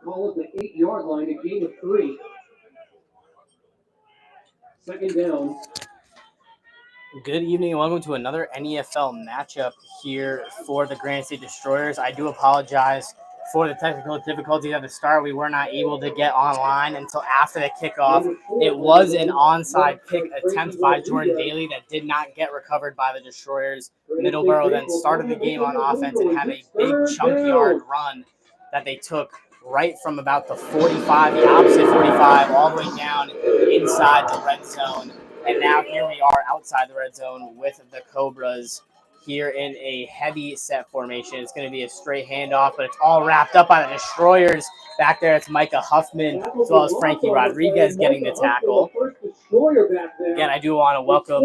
Call it the 8-yard line, a gain of 3. Second down. Good evening and welcome to another NEFL matchup here for the Granite State Destroyers. I do apologize for the technical difficulties at the start. We were not able to get online until after the kickoff. It was an onside kick attempt by Jordan Daly that did not get recovered by the Destroyers. Middleboro then started the game on offense and had a big chunk yard run that they took right from about the 45, the opposite 45, all the way down inside the red zone. And now here we are outside the red zone with the Cobras here in a heavy set formation. It's going to be a straight handoff, but it's all wrapped up by the Destroyers. Back there, it's Micah Huffman as well as Frankie Rodriguez getting the tackle. Again, I do want to welcome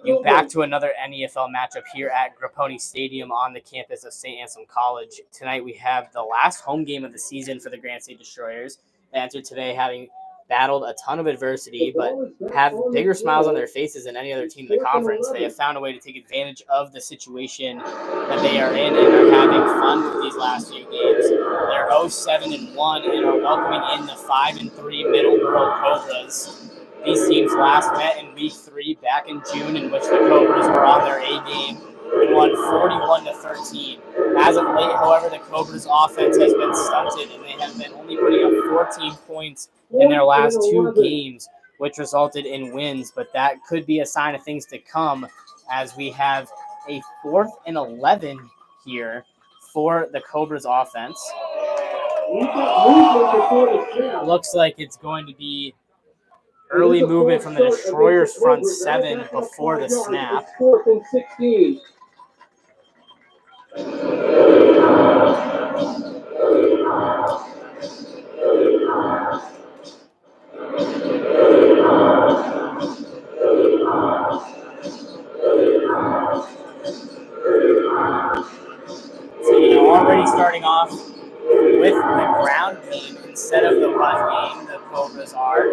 you back to another NEFL matchup here at Grapponi Stadium on the campus of St. Anselm College. Tonight we have the last home game of the season for the Granite State Destroyers. They entered today having battled a ton of adversity, but have bigger smiles on their faces than any other team in the conference. They have found a way to take advantage of the situation that they are in and are having fun with these last few games. They're 0-7-1 and are welcoming in the 5-3 Middleboro Cobras. These teams last met in Week 3 back in June, in which the Cobras were on their A game and won 41-13. As of late, however, the Cobras' offense has been stunted, and they have been only putting up 14 points in their last 2 games, which resulted in wins. But that could be a sign of things to come, as we have a 4th and 11 here for the Cobras' offense. Looks like it's going to be early movement from the Destroyers' front 7 before the snap. 4th and 16. So already starting off with the ground game instead of the run game, the Cobras are.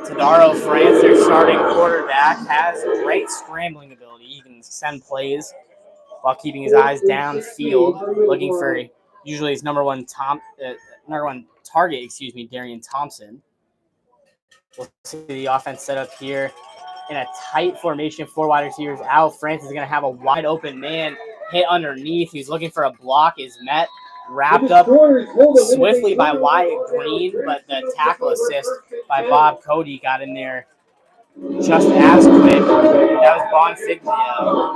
Tadaro France, their starting quarterback, has great scrambling ability. He can send plays while keeping his eyes downfield, looking for usually his number one target, Darian Thompson. We'll see the offense set up here in a tight formation, 4 wide receivers out. France is going to have a wide open man hit underneath. He's looking for a block, is met, wrapped up swiftly by Wyatt Green, but the tackle assist by Bob Cody got in there just as quick. That was Bon Figlio.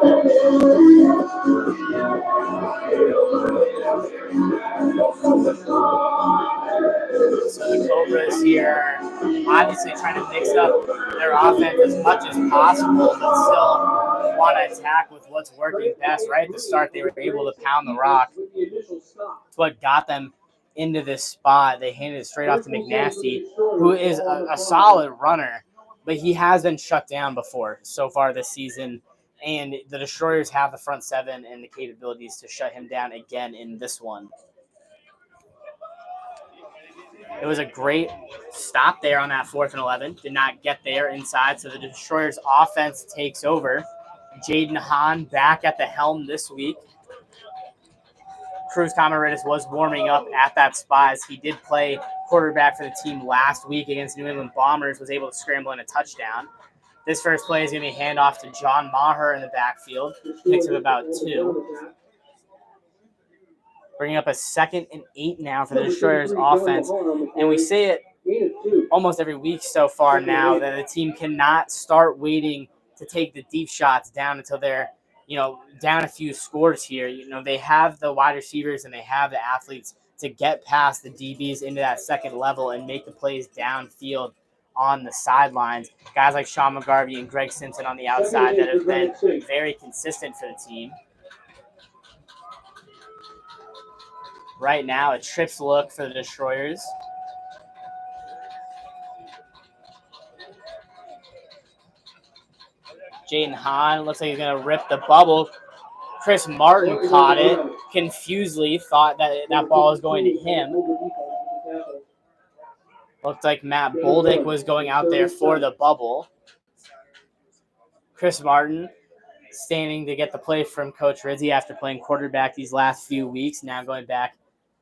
So the Cobras here obviously trying to mix up their offense as much as possible, but still want to attack with what's working best. Right at the start, they were able to pound the rock. It's what got them into this spot. They handed it straight off to McNasty, who is a solid runner, but he has been shut down before so far this season, and the Destroyers have the front 7 and the capabilities to shut him down again in this one. It was a great stop there on that 4th and 11. Did not get there inside, so the Destroyers' offense takes over. Jaden Hahn back at the helm this week. Cruz Camaridis was warming up at that spot as he did play quarterback for the team last week against New England Bombers, was able to scramble in a touchdown. This first play is going to be a handoff to John Maher in the backfield. Picks up about 2. Bringing up a 2nd and 8 now for the Destroyers offense. And we say it almost every week so far now that the team cannot start waiting to take the deep shots down until they're, down a few scores here. They have the wide receivers and they have the athletes to get past the DBs into that second level and make the plays downfield on the sidelines. Guys like Sean McGarvey and Greg Simpson on the outside that have been very consistent for the team. Right now, a trips look for the Destroyers. Jaden Hahn looks like he's going to rip the bubble. Chris Martin caught it, confusedly thought that ball was going to him. Looked like Matt Boldick was going out there for the bubble. Chris Martin standing to get the play from Coach Rizzi after playing quarterback these last few weeks, now going back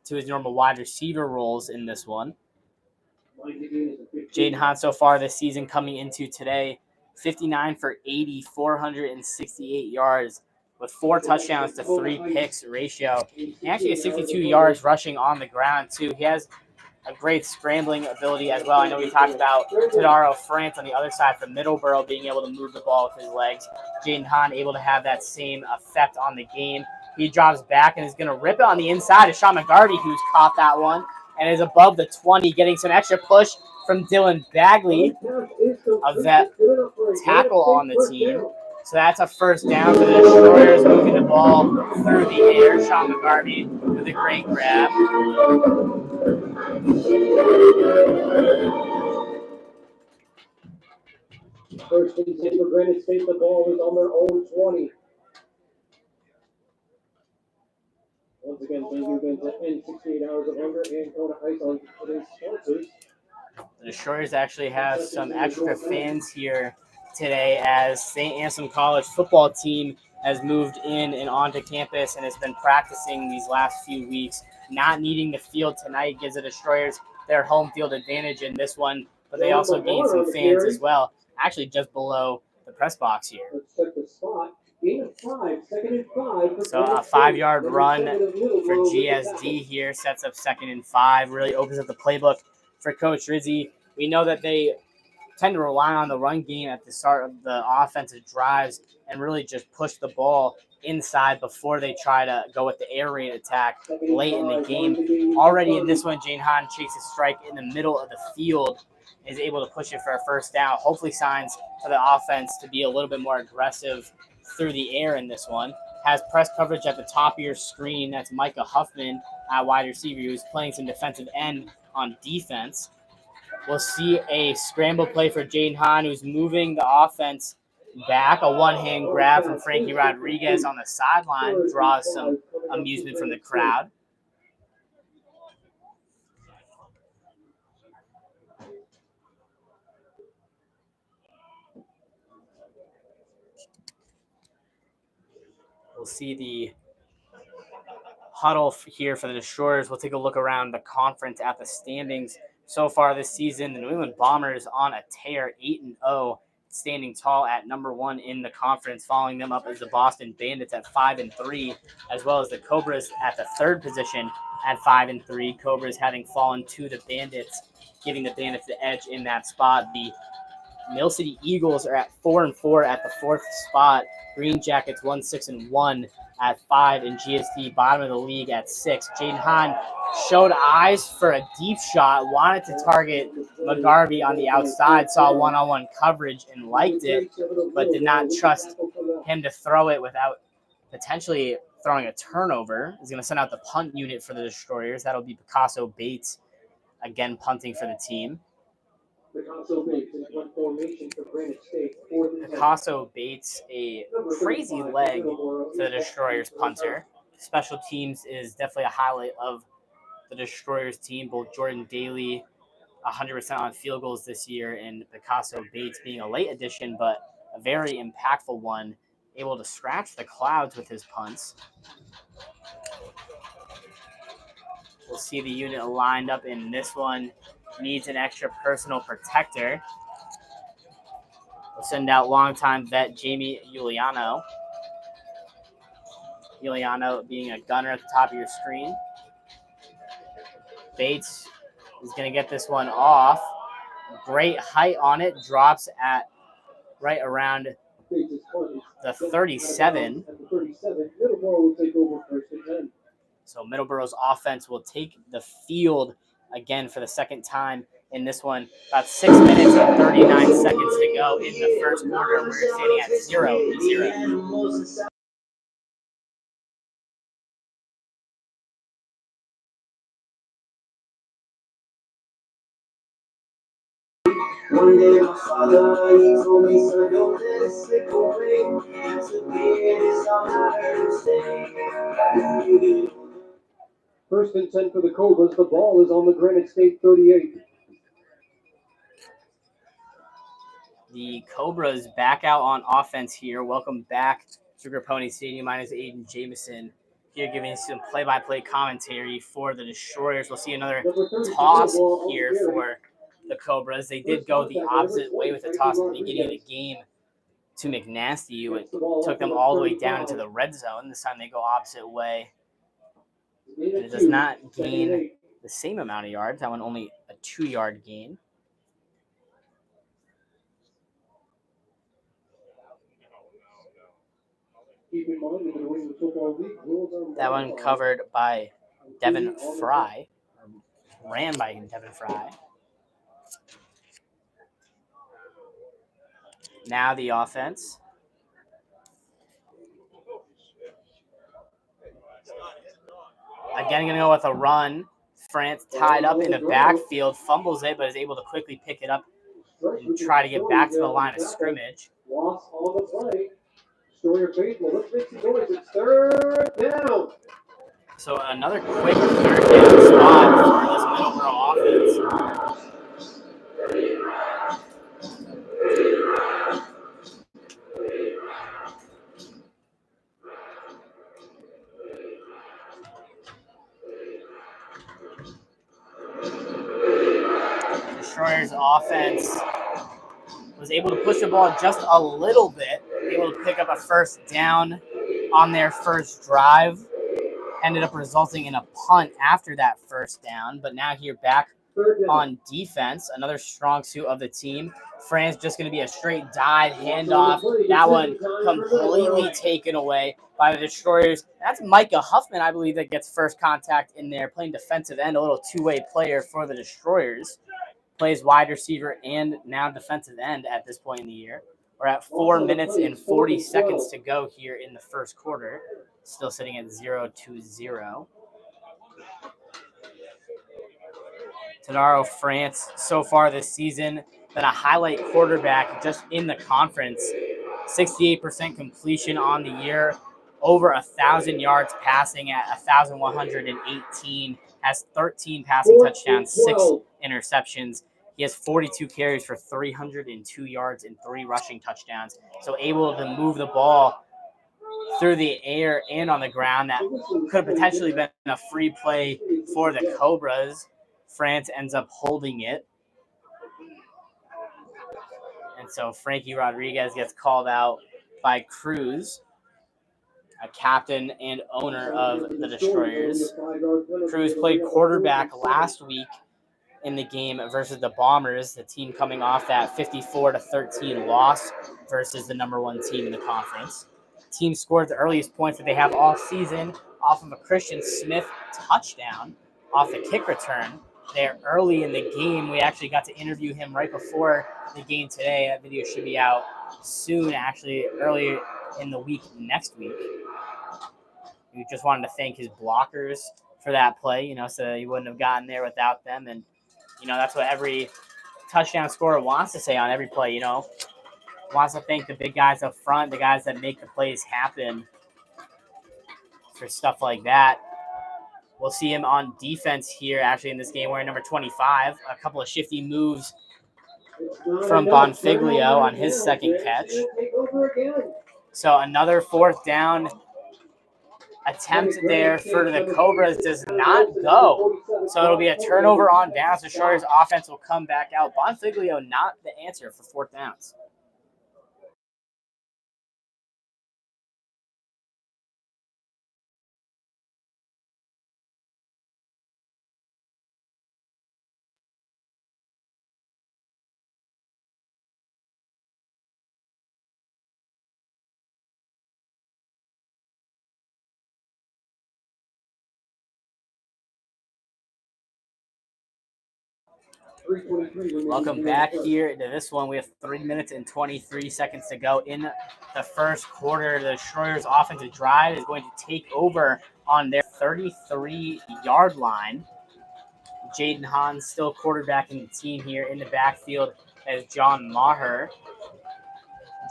to his normal wide receiver roles in this one. Jaden Hahn so far this season coming into today, 59 for 80, 468 yards with 4 touchdowns to 3 picks ratio. And actually has 62 yards rushing on the ground too. He has a great scrambling ability as well. I know we talked about Tadaro France on the other side from Middleboro being able to move the ball with his legs. Jaden Hahn able to have that same effect on the game. He drops back and is going to rip it on the inside of Sean McGarvey, who's caught that one and is above the 20, getting some extra push from Dylan Bagley, a vet tackle on the team. So that's a first down for the Destroyers, moving the ball through the air. Sean McGarvey with a great grab. First and 10 for Granite State. The ball is on their own 20. Once again, thank you again to N68 Hours of Hunger and Kona Ice on today's sponsors. The Destroyers actually have some extra fans here today as St. Anselm College football team has moved in and onto campus and has been practicing these last few weeks. Not needing the field tonight gives the Destroyers their home field advantage in this one, but they also gained some fans as well, actually just below the press box here. Let's check the spot. Gain of 5, second and 5. So a 5-yard run for GSD here sets up 2nd and 5, really opens up the playbook for Coach Rizzi. We know that they tend to rely on the run game at the start of the offensive drives and really just push the ball inside before they try to go with the air raid attack late in the game. Already in this one, Jaden Hahn chases strike in the middle of the field, is able to push it for a first down. Hopefully signs for the offense to be a little bit more aggressive through the air in this one. Has press coverage at the top of your screen. That's Micah Huffman at wide receiver, who's playing some defensive end on defense. We'll see a scramble play for Jaden Hahn, who's moving the offense back. A one-hand grab from Frankie Rodriguez on the sideline draws some amusement from the crowd. We'll see the huddle here for the Destroyers. We'll take a look around the conference at the standings. So far this season, the New England Bombers on a tear, 8-0, standing tall at number 1 in the conference. Following them up is the Boston Bandits at 5-3, as well as the Cobras at the 3rd position at 5-3. Cobras having fallen to the Bandits, giving the Bandits the edge in that spot. The Mill City Eagles are at 4-4 at the 4th spot. Green Jackets 1-6-1 at 5, and GSD bottom of the league at 6. Jaden Hahn showed eyes for a deep shot, wanted to target McGarvey on the outside, saw one-on-one coverage and liked it, but did not trust him to throw it without potentially throwing a turnover. He's going to send out the punt unit for the Destroyers. That'll be Picasso Bates, again punting for the team. Picasso Bates in punt formation for Granite State. Picasso Bates, a crazy leg for the Destroyers punter. Special teams is definitely a highlight of the Destroyers team. Both Jordan Daly, 100% on field goals this year, and Picasso Bates being a late addition, but a very impactful one, able to scratch the clouds with his punts. We'll see the unit lined up in this one. Needs an extra personal protector. We'll send out longtime vet Jamie Giuliano. Giuliano being a gunner at the top of your screen. Bates is going to get this one off. Great height on it. Drops at right around the 37. So Middleboro's offense will take the field again for the second time in this one. About 6 minutes and 39 seconds to go in the first quarter. We're standing at 0-0. One day my father, he told me, son, don't let it slip away. And to me, it is all I heard him say. First and 10 for the Cobras. The ball is on the Granite State 38. The Cobras back out on offense here. Welcome back to Grapponi Stadium. My name is Aiden Jameson here giving you some play-by-play commentary for the Destroyers. We'll see another toss here for the Cobras. They did go the opposite way with the toss at the beginning of the game to McNasty, who took them all the way down into the red zone. This time they go opposite way. And it does not gain the same amount of yards. That one only a 2-yard gain. That one covered by Devin Fry, ran by Devin Fry. Now the offense. Again, going to go with a run. France tied up in the backfield, fumbles it, but is able to quickly pick it up and try to get back to the line of scrimmage. Loss on the play. Destroyer faithful. Let's make some noise. It's third down. So another quick third down spot for this Middleboro offense. Destroyers offense was able to push the ball just a little bit, able to pick up a first down on their first drive. Ended up resulting in a punt after that first down, but now here back on defense, another strong suit of the team. France just going to be a straight dive handoff. That one completely taken away by the Destroyers. That's Micah Huffman, I believe, that gets first contact in there, playing defensive end, a little two-way player for the Destroyers. Plays wide receiver and now defensive end at this point in the year. We're at 4 minutes and 40 seconds to go here in the first quarter. Still sitting at 0-0. Tadaro France so far this season been a highlight quarterback just in the conference. 68% completion on the year, over 1,000 yards passing at 1,118, has 13 passing touchdowns, 6 interceptions. He has 42 carries for 302 yards and 3 rushing touchdowns. So able to move the ball through the air and on the ground. That could have potentially been a free play for the Cobras. France ends up holding it. And so Frankie Rodriguez gets called out by Cruz, a captain and owner of the Destroyers. Cruz played quarterback last week in the game versus the Bombers, the team coming off that 54-13 loss versus the number 1 team in the conference. The team scored the earliest points that they have all season off of a Christian Smith touchdown off the kick return there early in the game. We actually got to interview him right before the game today. That video should be out soon, actually, early in the week next week. We just wanted to thank his blockers for that play, so that he wouldn't have gotten there without them. And, that's what every touchdown scorer wants to say on every play, Wants to thank the big guys up front, the guys that make the plays happen for stuff like that. We'll see him on defense here, actually, in this game, wearing number 25. A couple of shifty moves from Bonfiglio on his second catch. So another fourth down attempt there for the Cobras does not go. So it'll be a turnover on downs. The Destroyers offense will come back out. Bonfiglio not the answer for fourth downs. Welcome back here to this one. We have 3 minutes and 23 seconds to go in the first quarter. The Destroyers' offensive drive is going to take over on their 33-yard line. Jaden Hahn still quarterbacking the team here in the backfield as John Maher.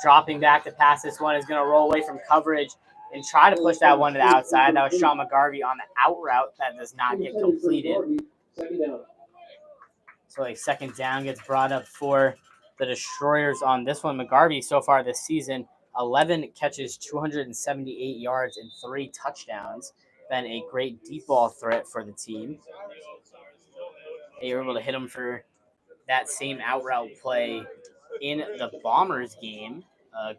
Dropping back to pass this one is going to roll away from coverage and try to push that one to the outside. That was Sean McGarvey on the out route. That does not get completed. So a second down gets brought up for the Destroyers on this one. McGarvey so far this season, 11 catches, 278 yards, and 3 touchdowns. Been a great deep ball threat for the team. They were able to hit him for that same out route play in the Bombers game.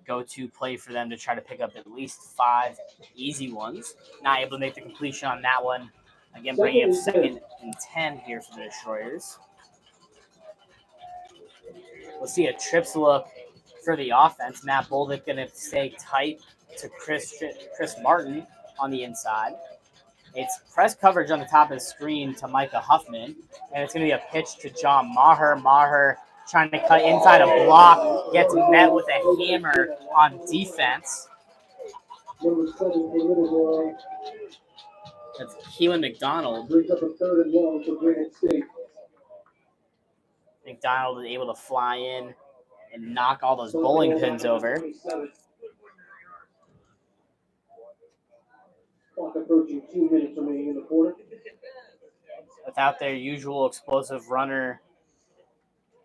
Go-to play for them to try to pick up at least 5 easy ones. Not able to make the completion on that one. Again, bringing up 2nd and 10 here for the Destroyers. We'll see a trips look for the offense. Matt Boldick going to stay tight to Chris Martin on the inside. It's press coverage on the top of the screen to Micah Huffman, and it's going to be a pitch to John Maher. Maher trying to cut inside a block, gets met with a hammer on defense. That's Keelan McDonald. Brings up a 3rd and long for Granite State. McDonald is able to fly in and knock all those bowling pins over. Clock approaching 2 minutes remaining in the quarter. Without their usual explosive runner,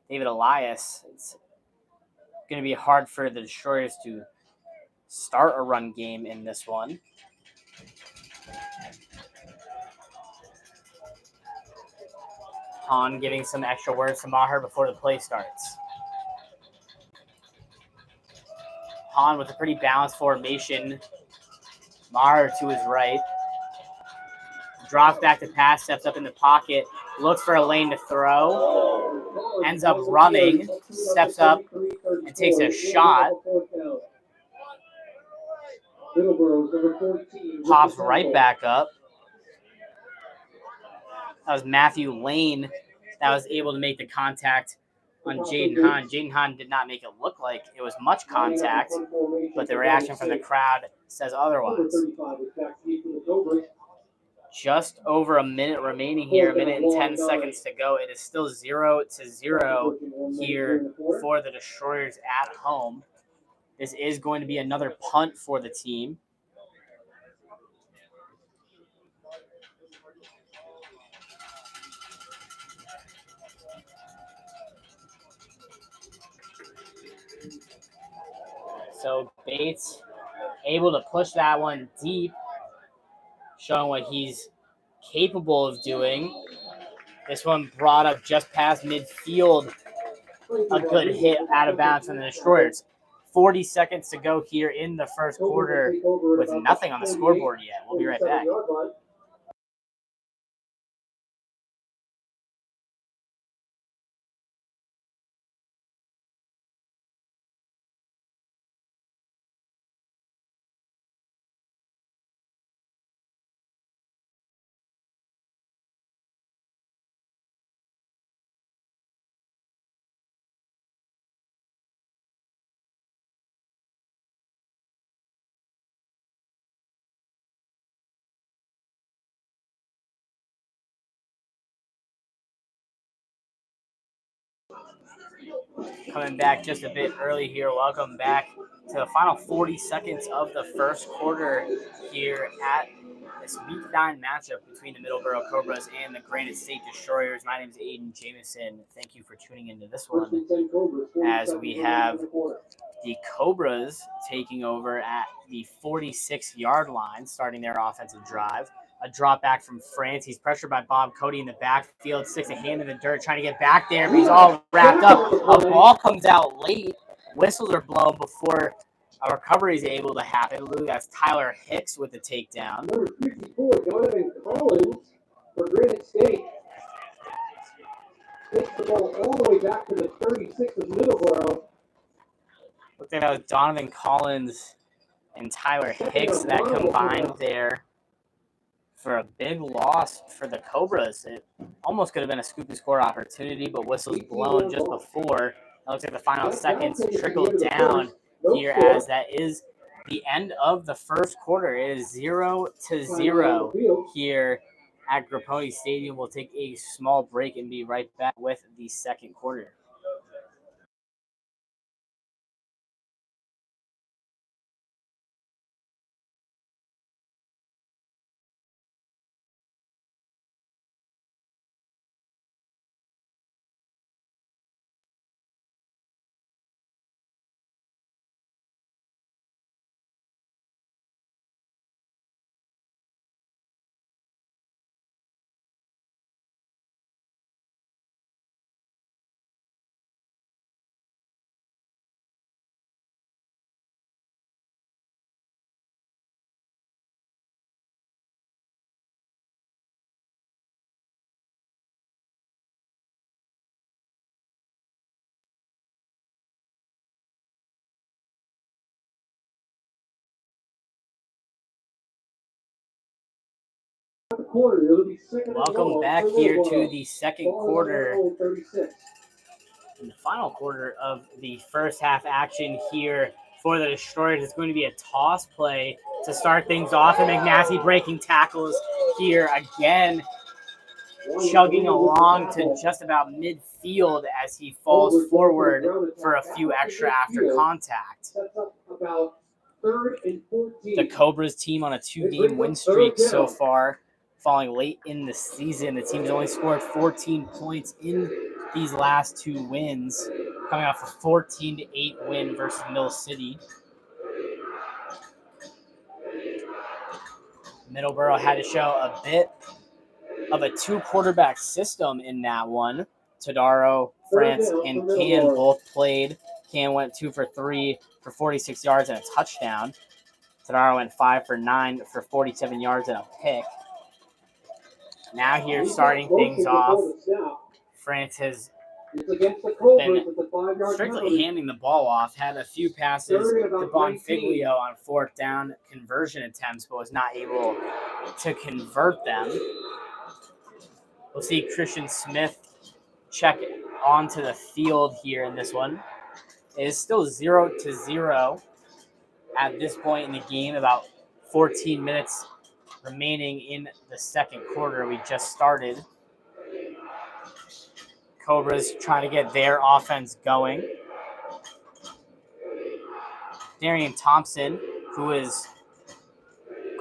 David Elias, it's going to be hard for the Destroyers to start a run game in this one. Hahn giving some extra words to Maher before the play starts. Hahn with a pretty balanced formation. Maher to his right. Drops back to pass, steps up in the pocket, looks for a lane to throw, ends up running, steps up, and takes a shot. Pops right back up. That was Matthew Lane that was able to make the contact on Jaden Hahn. Jaden Hahn did not make it look like it was much contact, but the reaction from the crowd says otherwise. Just over a minute remaining here, a minute and 10 seconds to go. It is still 0-0 here for the Destroyers at home. This is going to be another punt for the team. So Bates able to push that one deep, showing what he's capable of doing. This one brought up just past midfield. A good hit out of bounds from the Destroyers. 40 seconds to go here in the first quarter with nothing on the scoreboard yet. We'll be right back. Coming back just a bit early here. Welcome back to the final 40 seconds of the first quarter here at this Week 9 matchup between the Middleboro Cobras and the Granite State Destroyers. My name is Aiden Jamison. Thank you for tuning into this one as we have the Cobras taking over at the 46-yard line, starting their offensive drive. A drop back from France. He's pressured by Bob Cody in the backfield, sticks a hand in the dirt, trying to get back there, but he's all wrapped up. A ball comes out late. Whistles are blown before a recovery is able to happen. Lou, that's Tyler Hicks with the takedown. Number 54, Donovan Collins for Granite State. Takes the ball all the way back to the 36 of Middleboro. Looks like that was Donovan Collins and Tyler Hicks that combined there for a big loss for the Cobras. It almost could have been a scoop and score opportunity, but whistles blown just before. It looks like the final seconds trickled down here as that is the end of the first quarter. It is 0-0 here at Grapponi Stadium. We'll take a small break and be right back with the second quarter. quarter. It'll be second and Welcome long back for here Middleboro. to the second Ball on quarter. their own 36. In the final quarter of the first half action here for the Destroyers, it's going to be a toss play to start things off, and McNasty breaking tackles here again, chugging along to just about midfield as he falls forward for a few extra after contact. Sets up about 3rd and 14. The Cobras team on a 2-game win streak so far, falling late in the season. The team's only scored 14 points in these last 2 wins, coming off a 14-8 win versus Mill City. Middleboro had to show a bit of a 2-quarterback system in that one. Tadaro, France, and Can both played. Can went 2 for 3 for 46 yards and a touchdown. Tadaro went 5 for 9 for 47 yards and a pick. Now here starting things off, France has been strictly handing the ball off, had a few passes to Bonfiglio on 4th down conversion attempts, but was not able to convert them. We'll see Christian Smith check onto the field here in this one. It is still 0-0 at this point in the game, about 14 minutes remaining in the second quarter we just started. Cobras trying to get their offense going. Darian Thompson, who is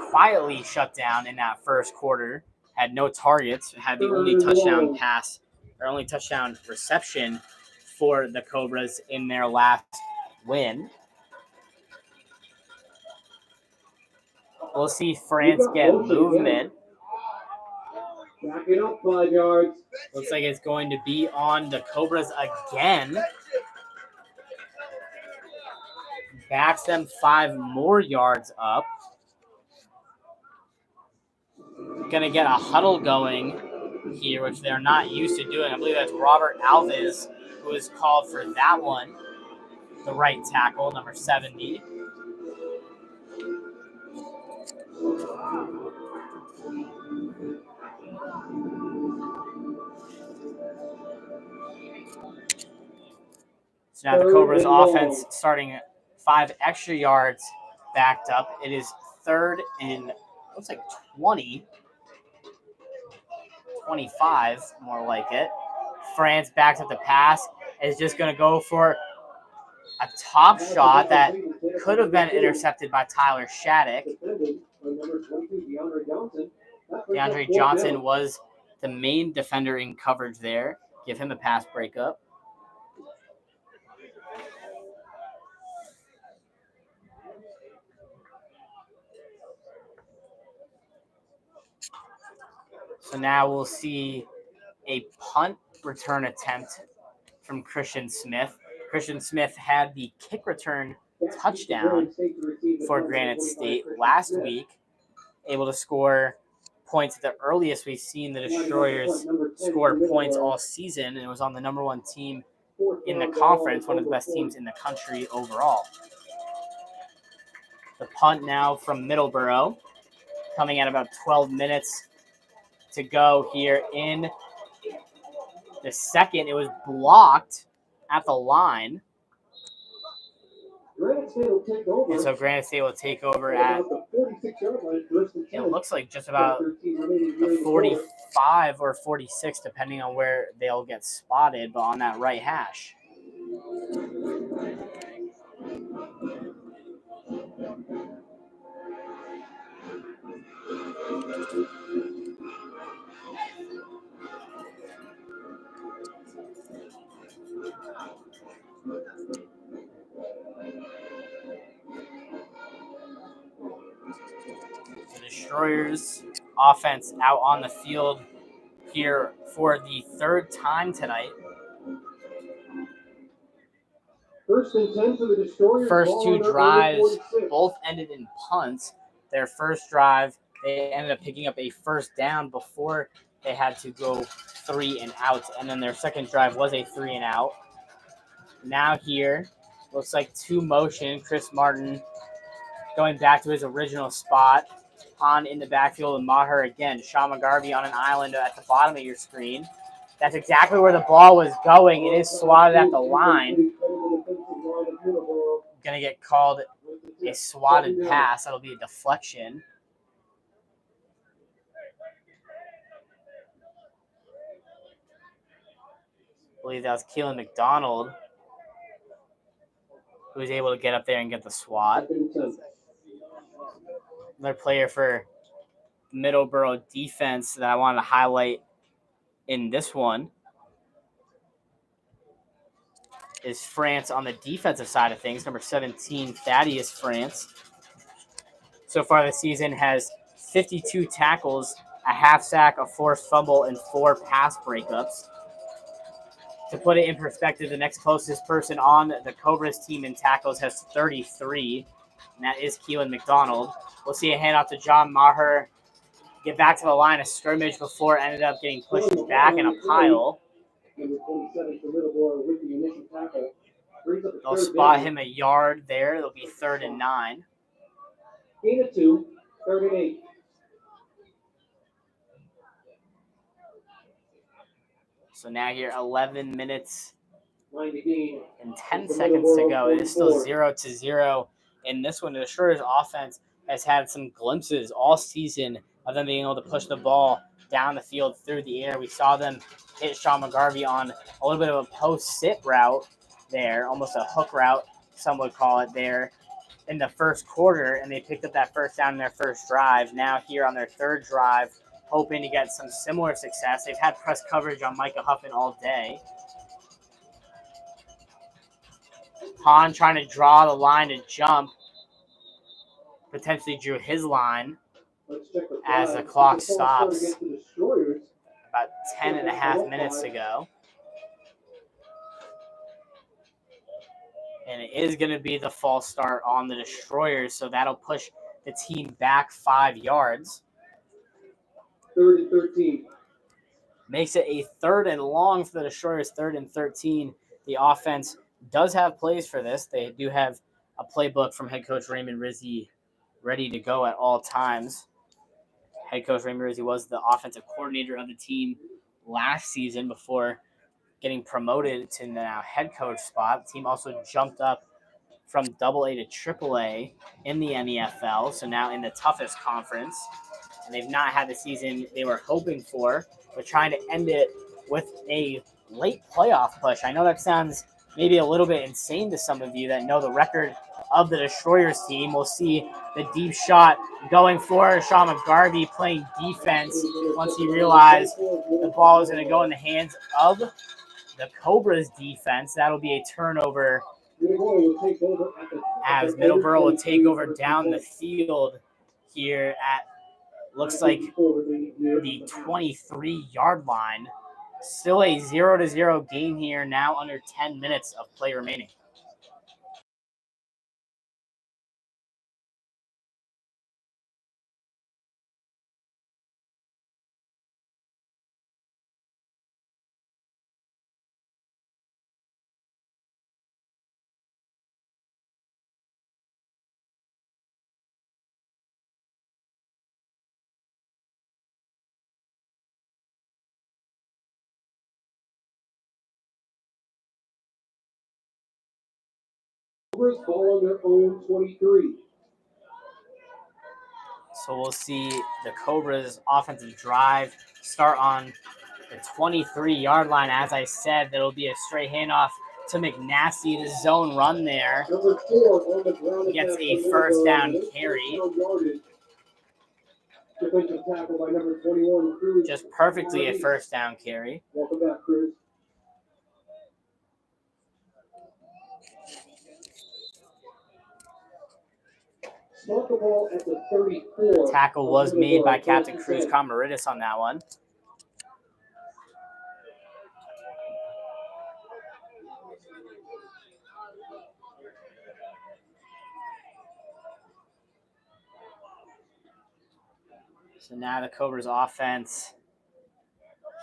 quietly shut down in that first quarter, had no targets, had the only touchdown pass or only touchdown reception for the Cobras in their last win. We'll see France get movement. Back it up 5 yards. Looks like it's going to be on the Cobras again. Backs them 5 more yards up. Going to get a huddle going here, which they're not used to doing. I believe that's Robert Alves who is called for that one. The right tackle, number 70. So now the Cobras offense starting 5 extra yards backed up. It is 3rd and looks like 20. 25, more like it. France backs up the pass. Is just going to go for a top shot that could have been intercepted by Tyler Shattuck. DeAndre Johnson was the main defender in coverage there. Give him a pass breakup. So now we'll see a punt return attempt from Christian Smith. Christian Smith had the kick return touchdown for Granite State last week, able to score points at the earliest we've seen the Destroyers score points all season, and it was on the number 1 team in the conference, one of the best teams in the country overall. The punt now from Middleboro, coming at about 12 minutes to go here in the second. It was blocked at the line. And so Granite State will take over at, it looks like just about the 45 or 46, depending on where they'll get spotted, but on that right hash. The Destroyers offense out on the field here for the 3rd time tonight. First and 10 for the Destroyers. First 2 drives both ended in punts. Their first drive, they ended up picking up a first down before they had to go 3 and out. And then their second drive was a 3 and out. Now here, looks like 2 motion. Chris Martin going back to his original spot Hahn in the backfield with Maher again. Sean McGarvey on an island at the bottom of your screen. That's exactly where the ball was going. It is swatted at the line. Going to get called a swatted pass. That'll be a deflection. I believe that was Keelan McDonald who was able to get up there and get the swat. Another player for Middleboro defense that I wanted to highlight in this one is France on the defensive side of things. Number 17, Thaddeus France. So far this season has 52 tackles, a half sack, a forced fumble, and 4 pass breakups. To put it in perspective, the next closest person on the Cobras team in tackles has 33, and that is Keelan McDonald. We'll see a handoff to John Maher. Get back to the line of scrimmage before it ended up getting pushed back in a pile. They'll spot him a yard there. It'll be 3rd and 9. Gain of 2, 3rd and 8. So now here, 11 minutes and 10 seconds to go. It is still 0-0 in this one. The Destroyers offense has had some glimpses all season of them being able to push the ball down the field through the air. We saw them hit Sean McGarvey on a little bit of a post-sit route there, almost a hook route, some would call it there, in the first quarter, and they picked up that first down in their first drive. Now here on their 3rd drive, hoping to get some similar success. They've had press coverage on Micah Huffman all day. Hahn trying to draw the line to jump. Potentially drew his line as the clock stops about 10 and a half minutes to go. And it is going to be the false start on the Destroyers, so that'll push the team back 5 yards. 3rd and 13. Makes it a 3rd and long for the Destroyers, 3rd and 13. The offense does have plays for this. They do have a playbook from head coach Raymond Rizzi ready to go at all times. Head coach Raymond Rizzi was the offensive coordinator of the team last season before getting promoted to the now head coach spot. The team also jumped up from AA to AAA in the NEFL, so now in the toughest conference. And they've not had the season they were hoping for, but trying to end it with a late playoff push. I know that sounds maybe a little bit insane to some of you that know the record of the Destroyers team. We'll see the deep shot going for Sean McGarvey playing defense once he realized the ball is going to go in the hands of the Cobras defense. That'll be a turnover as Middleboro will take over down the field here at, looks like, the 23-yard line. Still a 0-0 game here, now under 10 minutes of play remaining. Cobras ball on their own 23. So we'll see the Cobras offensive drive start on the 23-yard line. As I said, that'll be a straight handoff to McNasty, the zone run there. Number 4 on the ground. Gets a first down carry. Defensive tackle by number 21, Cruz. Just perfectly a first down carry. Welcome back, Cruz. Start the ball at the 34. Tackle was made by Captain Cruz Comaridis on that one. So now the Cobras offense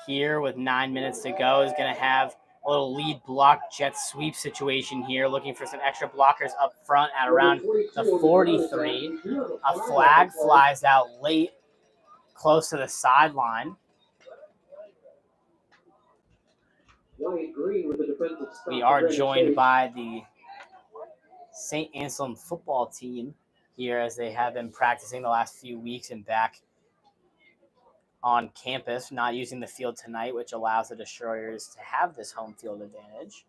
here with 9 minutes to go is going to have a little lead block jet sweep situation here, looking for some extra blockers up front at around the 43. A flag flies out late, close to the sideline. We are joined by the St. Anselm football team here, as they have been practicing the last few weeks and back on campus, not using the field tonight, which allows the Destroyers to have this home field advantage.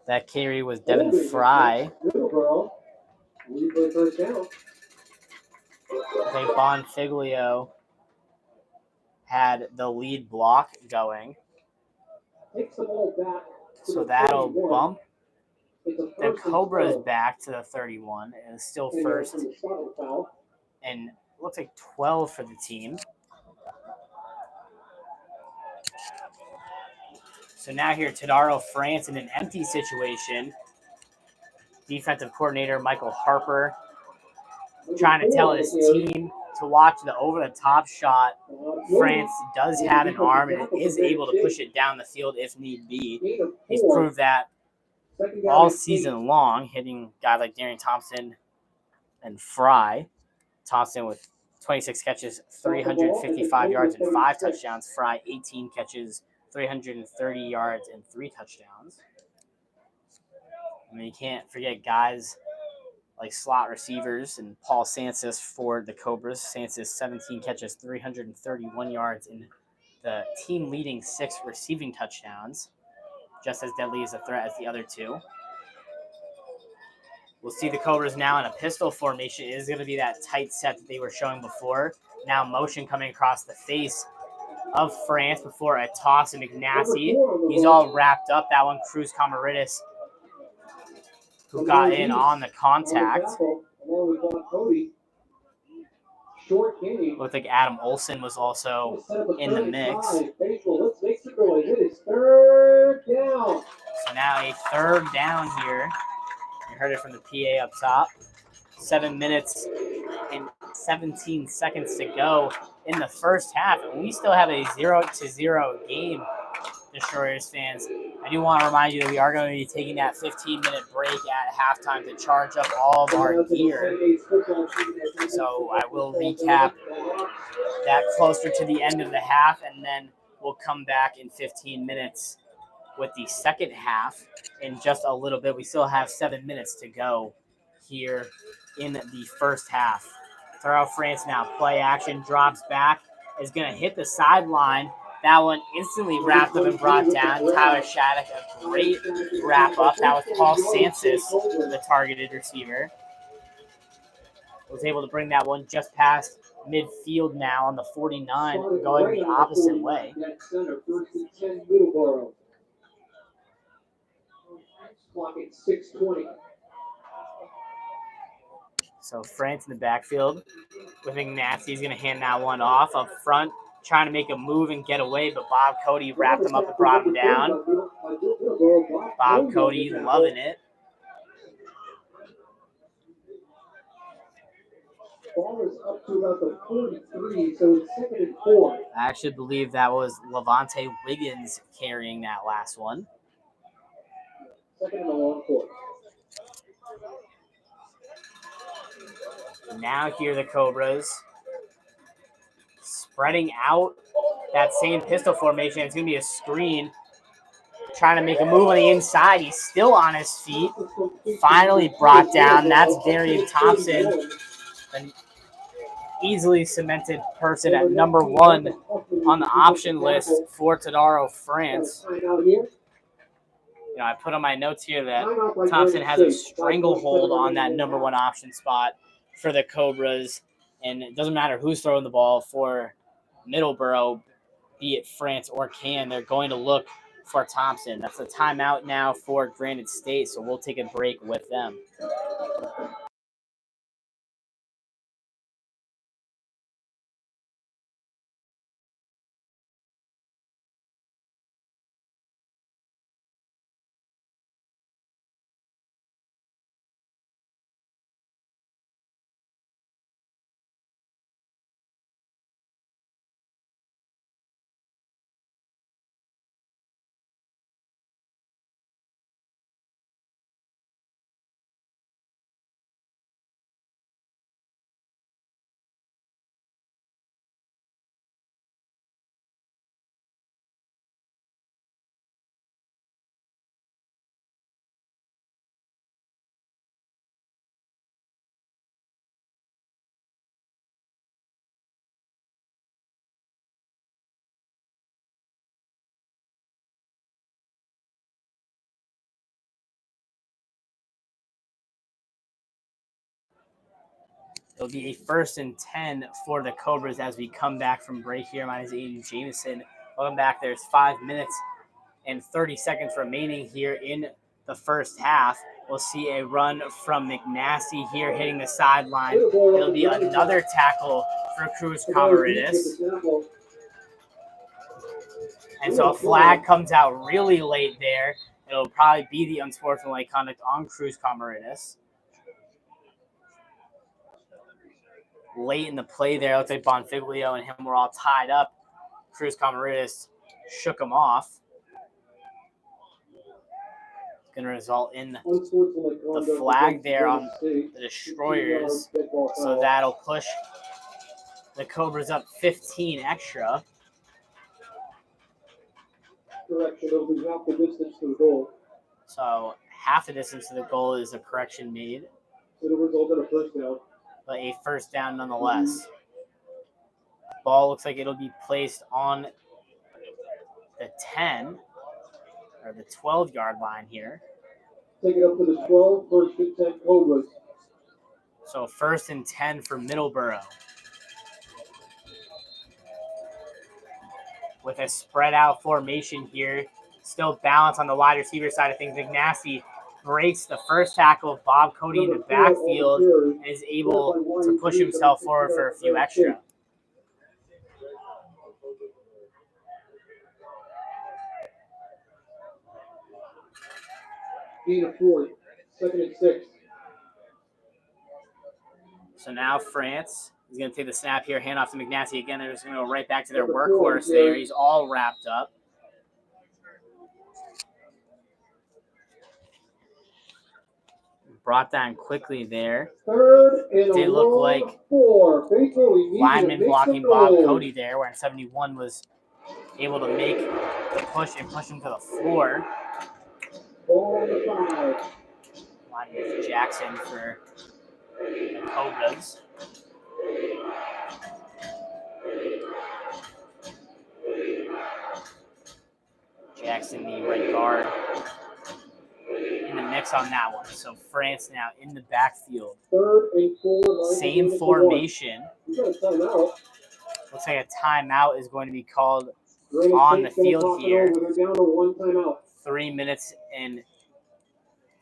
That carry was Devin Fry. Middleboro. Replay first down. I think Bonfiglio had the lead block going. Takes the ball back. So that'll bump the Cobras back to the 31, and still first and looks like 12 for the team. So now here, Tadaro France in an empty situation. Defensive coordinator Michael Harper trying to tell his team to watch the over-the-top shot. France does have an arm and is able to push it down the field if need be. He's proved that all season long, hitting guys like Darian Thompson and Fry. Thompson with 26 catches, 355 yards, and 5 touchdowns. Fry, 18 catches, 330 yards, and 3 touchdowns. I mean, you can't forget guys like slot receivers and Paul Sansis for the Cobras. Sansis, 17 catches, 331 yards, and the team-leading 6 receiving touchdowns. Just as deadly as a threat as the other two. We'll see the Cobras now in a pistol formation. It is going to be that tight set that they were showing before. Now motion coming across the face of France before a toss to McNasty. He's all wrapped up. That one, Cruz Camaridis, who got in on the contact. Looked like Adam Olson was also in the mix. So now a third down here. You heard it from the PA up top. 7 minutes and 17 seconds to go in the first half. And we still have a 0-0 game, Destroyers fans. I do want to remind you that we are going to be taking that 15-minute break at halftime to charge up all of our gear. So I will recap that closer to the end of the half, and then we'll come back in 15 minutes with the second half in just a little bit. We still have 7 minutes to go here in the first half. Throw France now. Play action, drops back, is going to hit the sideline. That one instantly wrapped up and brought down. Tyler Shattuck, a great wrap up. That was Paul Sansis, the targeted receiver. Was able to bring that one just past midfield now on the 49, going the opposite way. Clock at 6:20. So France in the backfield with McNasty. He's going to hand that one off up front, trying to make a move and get away, but Bob Cody wrapped him up and brought him down. Bob Cody loving it. Ball is up to about the 43, so it's 2nd and 4. I actually believe that was Levante Wiggins carrying that last one. 2nd and a long court. Now here the Cobras spreading out that same pistol formation. It's going to be a screen. Trying to make a move on the inside. He's still on his feet. Finally brought down. That's Darian Thompson, an easily cemented person at number 1 on the option list for Tadaro France. You know, I put on my notes here that Thompson has a stranglehold on that number 1 option spot for the Cobras, and it doesn't matter who's throwing the ball for Middleboro, be it France or Can, they're going to look for Thompson. That's a timeout now for Granite State, so we'll take a break with them. It'll be a 1st and 10 for the Cobras as we come back from break here. Mine is Aiden Jameson. Welcome back. There's 5 minutes and 30 seconds remaining here in the first half. We'll see a run from McNasty here hitting the sideline. It'll be another tackle for Cruz Camaridis. And so a flag comes out really late there. It'll probably be the unsportsmanlike conduct on Cruz Camaridis. Late in the play there, it looks like Bonfiglio and him were all tied up. Cruz Camaridis shook him off. It's going to result in the flag there on the Destroyers. So that'll push the Cobras up 15 extra. Correction, it'll be half the distance to the goal. So half the distance to the goal is a correction made. It'll result in a first down. But a first down nonetheless. Ball looks like it'll be placed on the 10 or the 12-yard line here. Take it up to the 12, 1st and 10 Cobras. So 1st and 10 for Middleboro. With a spread out formation here. Still balanced on the wide receiver side of things. McNasty breaks the first tackle of Bob Cody in the backfield and is able to push himself forward for a few extra. Gain of 4, 2nd and 6. So now France is going to take the snap here, hand off to McNasty again. They're just going to go right back to their workhorse there. He's all wrapped up. Brought down quickly there. 3rd and Did look like 4. lineman blocking Bob Cody there, where 71 was able to make the push and push him to the floor. Lineman Jackson for the Cobras. Jackson, the right guard, in the mix on that one. So France now in the backfield. 3rd and 4. Same formation. Looks like a timeout is going to be called on the field here. They're down to 1 timeout. 3 minutes and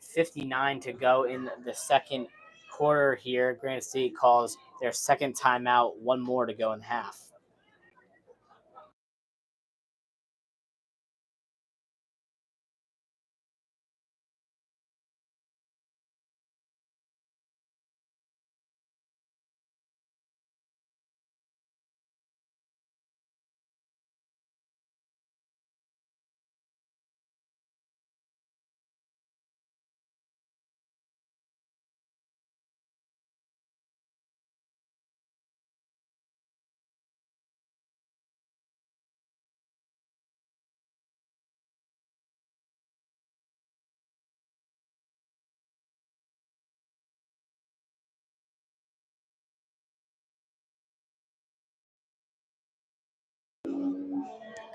59 to go in the second quarter here. Granite State calls their second timeout. 1 more to go in half.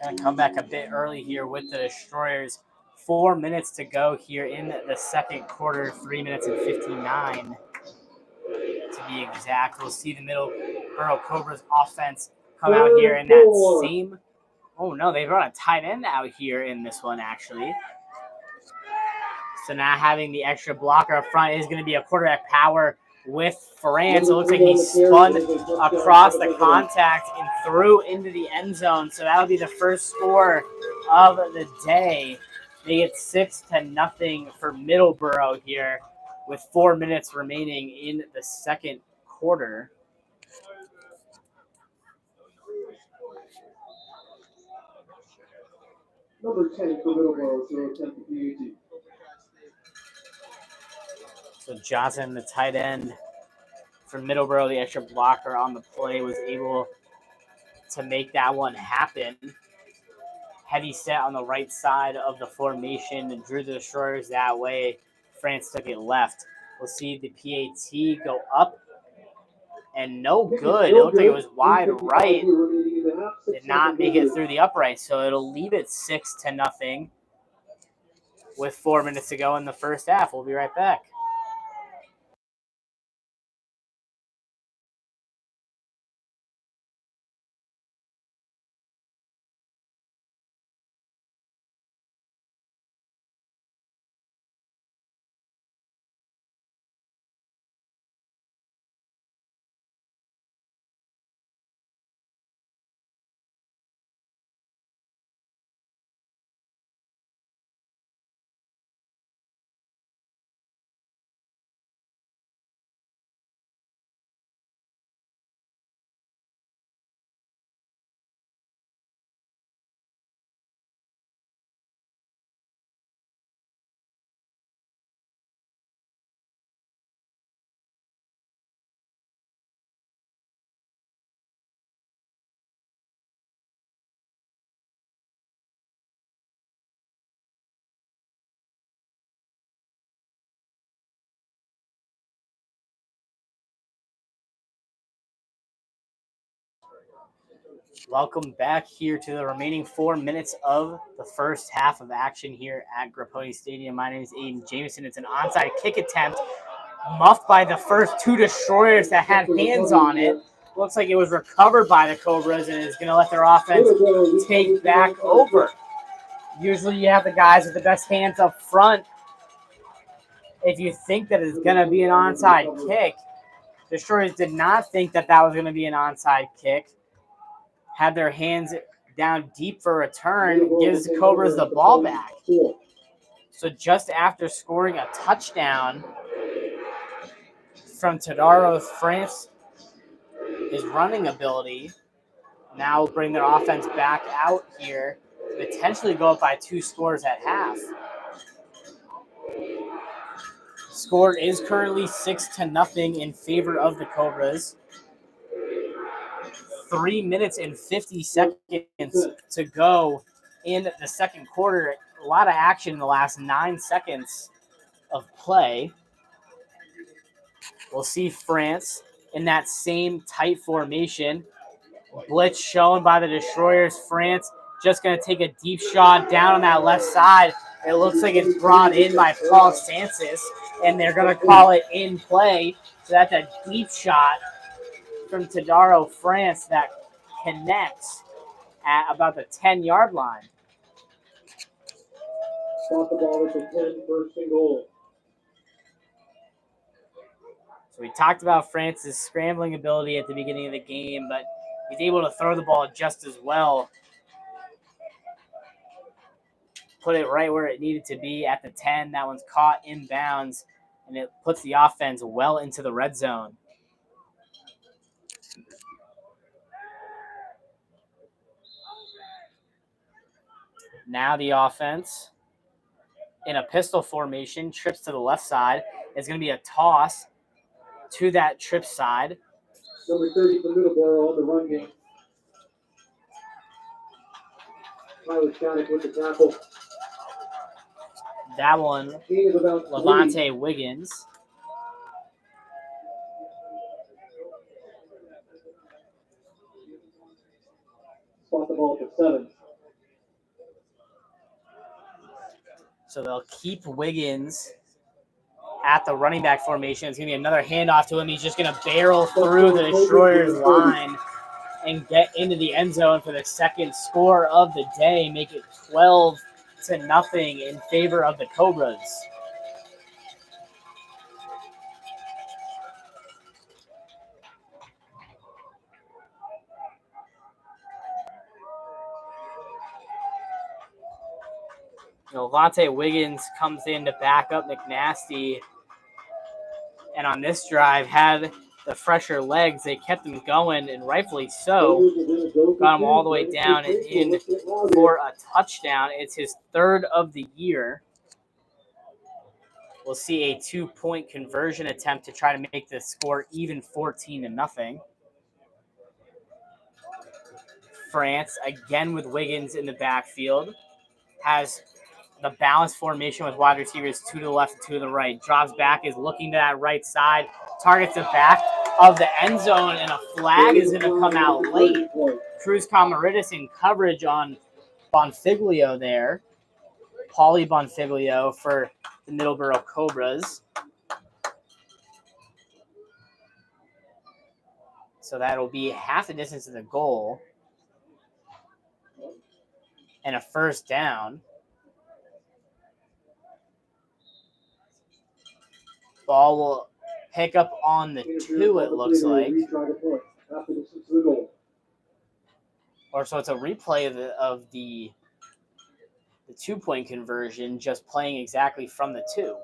Going to come back a bit early here with the Destroyers. 4 minutes to go here in the second quarter. 3 minutes and 59 to be exact. We'll see the Middleboro Cobras offense come out here in that same. Oh no, they brought a tight end out here in this one actually. So now having the extra blocker up front is going to be a quarterback power with France. It looks like he spun across the contact and threw into the end zone. So that'll be the first score of the day. They get 6-0 for Middleboro here with 4 minutes remaining in the second quarter. Number 10 for Middleboro, so attempt the PAT. So Johnson, the tight end for Middleboro, the extra blocker on the play, was able to make that one happen. Heavy set on the right side of the formation and drew the Destroyers that way. France took it left. We'll see the PAT go up and no good. It looked like it was wide right. Did not make it through the upright, so it'll leave it 6-0 with 4 minutes to go in the first half. We'll be right back. Welcome back here to the remaining 4 minutes of the first half of action here at Grapponi Stadium. My name is Aiden Jameson. It's an onside kick attempt, muffed by the first two destroyers that had hands on it. Looks like it was recovered by the Cobras and is going to let their offense take back over. Usually you have the guys with the best hands up front. If you think that it's going to be an onside kick, Destroyers did not think that that was going to be an onside kick. Had their hands down deep for a return, gives the Cobras the ball back. So just after scoring a touchdown from Tadaro France, his running ability now will bring their offense back out here to potentially go up by 2 scores at half. Score is currently 6-0 in favor of the Cobras. 3 minutes and 50 seconds to go in the second quarter. A lot of action in the last 9 seconds of play. We'll see France in that same tight formation. Blitz shown by the Destroyers. France just going to take a deep shot down on that left side. It looks like it's brought in by Paul Sansis, and they're going to call it in play. So that's a deep shot from Tadaro France that connects at about the 10-yard line. Stop the ball at the 10, first and goal. So we talked about France's scrambling ability at the beginning of the game, but he's able to throw the ball just as well. Put it right where it needed to be at the 10. That one's caught inbounds, and it puts the offense well into the red zone. Now the offense, in a pistol formation, trips to the left side. It's going to be a toss to that trip side. Number 30 for Middleboro on the run game. Tyler Shannick with the tackle. That one, Levante Wiggins. Spot the ball at the 7. So they'll keep Wiggins at the running back formation. It's going to be another handoff to him. He's just going to barrel through the Destroyers line and get into the end zone for the second score of the day. Make it 12-0 in favor of the Cobras. Levante Wiggins comes in to back up McNasty. And on this drive, had the fresher legs. They kept him going, and rightfully so. Got him all the way down and in for a touchdown. It's his third of the year. We'll see a 2-point conversion attempt to try to make the score even 14-0. France, again with Wiggins in the backfield, has the balanced formation with wide receivers 2 to the left and 2 to the right. Drops back, is looking to that right side, targets the back of the end zone, and a flag is going to come out late. Cruz Camaridis in coverage on Bonfiglio there. Paulie Bonfiglio for the Middleboro Cobras. So that'll be half the distance to the goal and a first down. Ball will pick up on the 2, it looks like. Or so it's a replay of the 2-point conversion, just playing exactly from the 2.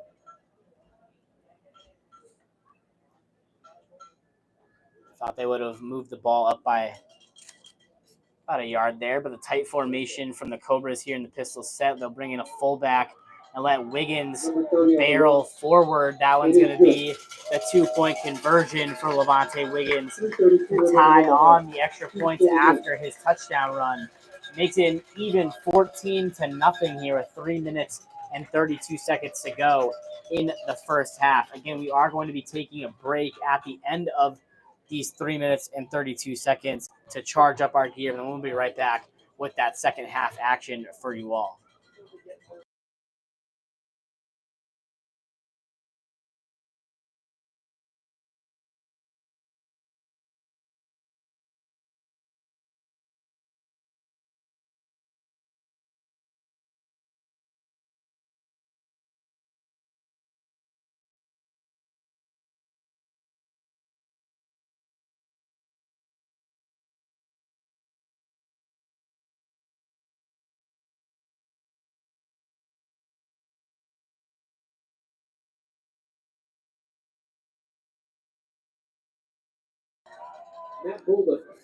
Thought they would have moved the ball up by about a yard there, but the tight formation from the Cobras here in the pistol set. They'll bring in a fullback and let Wiggins barrel forward. That one's going to be the 2-point conversion for Levante Wiggins to tie on the extra points after his touchdown run. Makes it an even 14-0 here with 3 minutes and 32 seconds to go in the first half. Again, we are going to be taking a break at the end of these 3 minutes and 32 seconds to charge up our gear, and then we'll be right back with that second half action for you all.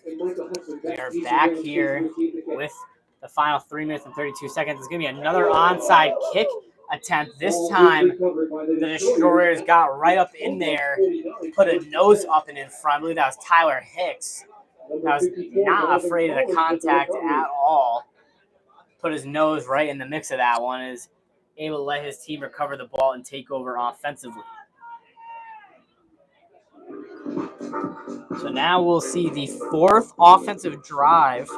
We are back here with the final 3 minutes and 32 seconds. It's going to be another onside kick attempt. This time, the Destroyers got right up in there, put a nose up and in front. I believe that was Tyler Hicks. That was not afraid of the contact at all. Put his nose right in the mix of that one. Is able to let his team recover the ball and take over offensively. So now we'll see the fourth offensive drive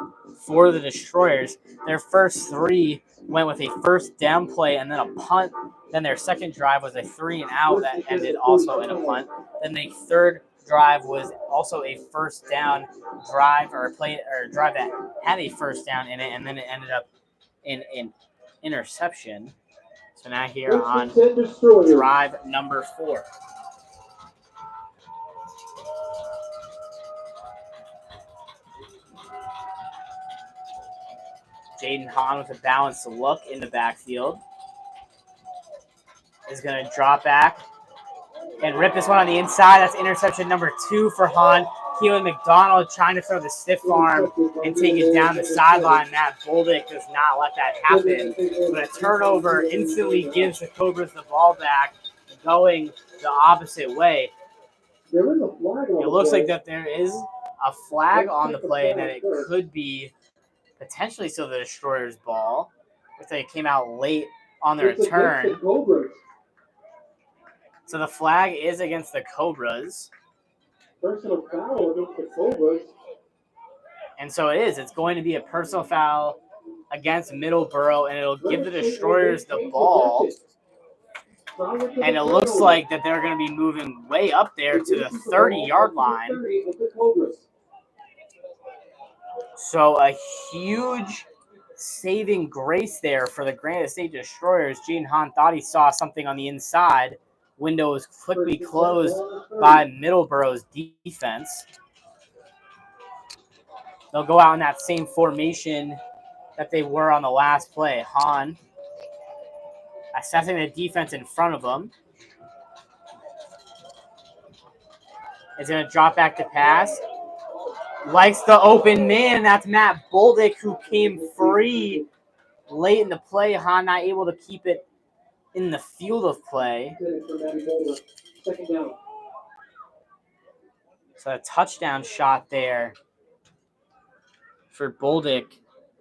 for the Destroyers. Their first three went with a first down play and then a punt. Then their second drive was a 3-and-out that ended also in a punt. Then the third drive was also a first down drive or drive that had a first down in it, and then it ended up in an interception. So now here on drive number 4. Jaden Hahn with a balanced look in the backfield is going to drop back and rip this one on the inside. That's interception number 2 for Hahn. Keelan McDonald trying to throw the stiff arm and take it down the sideline. Matt Boldick does not let that happen. But a turnover instantly gives the Cobras the ball back, going the opposite way. It looks like that there is a flag on the play and that it could be potentially still the Destroyers' ball. Looks like it came out late on the return. So the flag is against the Cobras. Personal foul against the Cobras. And so it is. It's going to be a personal foul against Middleboro, and it'll give the Destroyers the ball. And it looks like that they're going to be moving way up there to the 30-yard line. So a huge saving grace there for the Granite State Destroyers. Gene Hahn thought he saw something on the inside. Window was quickly closed by Middleboro's defense. They'll go out in that same formation that they were on the last play. Hahn assessing the defense in front of them. Is going to drop back to pass. Likes the open man. That's Matt Boldick, who came free late in the play. Hahn not able to keep it in the field of play. So a touchdown shot there for Boldick.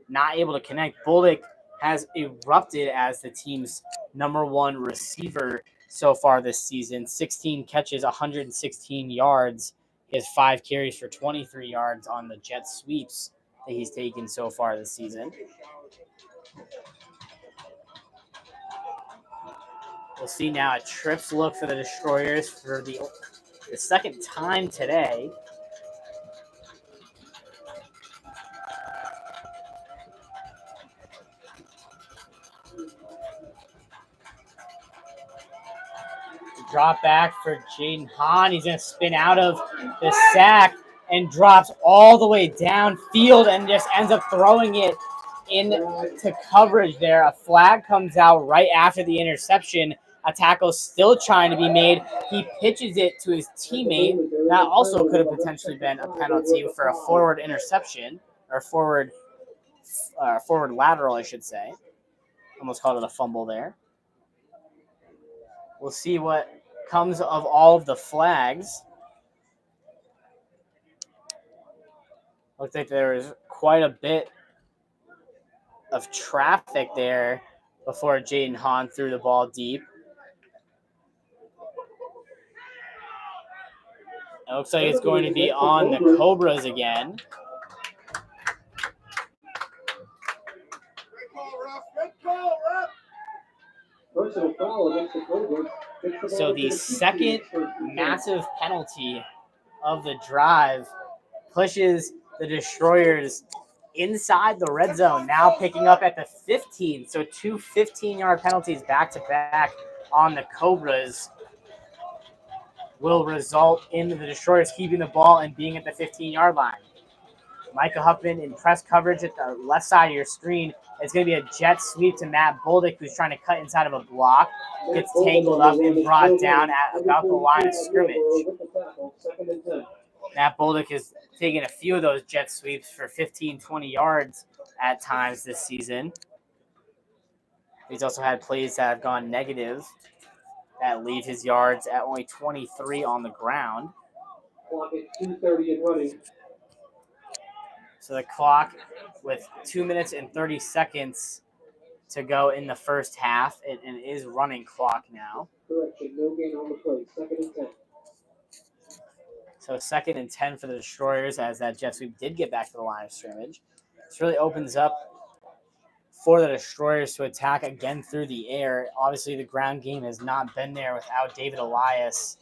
Not able to connect. Boldick has erupted as the team's #1 receiver so far this season. 16 catches, 116 yards. He has 5 carries for 23 yards on the jet sweeps that he's taken so far this season. We'll see now a trips look for the Destroyers for the second time today. Drop back for Jaden Hahn. He's going to spin out of the sack and drops all the way downfield and just ends up throwing it into coverage there. A flag comes out right after the interception. A tackle still trying to be made. He pitches it to his teammate. That also could have potentially been a penalty for a forward interception, or forward lateral, I should say. Almost called it a fumble there. We'll see what comes of all of the flags. Looks like there is quite a bit of traffic there before Jaden Hahn threw the ball deep. It looks like it's going to be on the Cobras again. Personal foul against the Cobras. So the second massive penalty of the drive pushes the Destroyers inside the red zone, now picking up at the 15. So two 15-yard penalties back-to-back on the Cobras will result in the Destroyers keeping the ball and being at the 15-yard line. Micah Huffman in press coverage at the left side of your screen. It's going to be a jet sweep to Matt Boldick, who's trying to cut inside of a block. Gets tangled up and brought down at about the line of scrimmage. Matt Boldick has taken a few of those jet sweeps for 15, 20 yards at times this season. He's also had plays that have gone negative that leave his yards at only 23 on the ground. Clock at 2:30 and running. So the clock with 2 minutes and 30 seconds to go in the first half. It is running clock now. Correction, no gain on the play. 2nd and 10. So 2nd and 10 for the Destroyers as that jet sweep did get back to the line of scrimmage. This really opens up for the Destroyers to attack again through the air. Obviously, the ground game has not been there without David Elias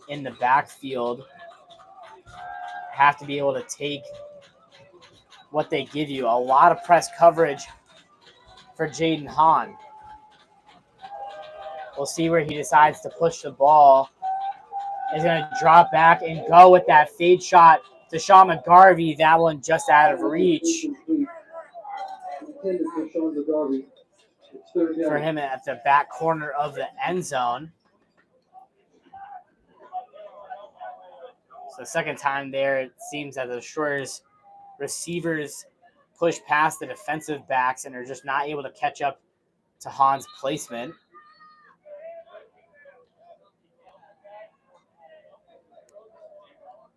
in the backfield. Have to be able to take what they give you. A lot of press coverage for Jaden Hahn. We'll see where he decides to push the ball. He's going to drop back and go with that fade shot to Sean McGarvey. That one just out of reach for him at the back corner of the end zone. So second time there, it seems that the Destroyers receivers push past the defensive backs and are just not able to catch up to Hahn's placement.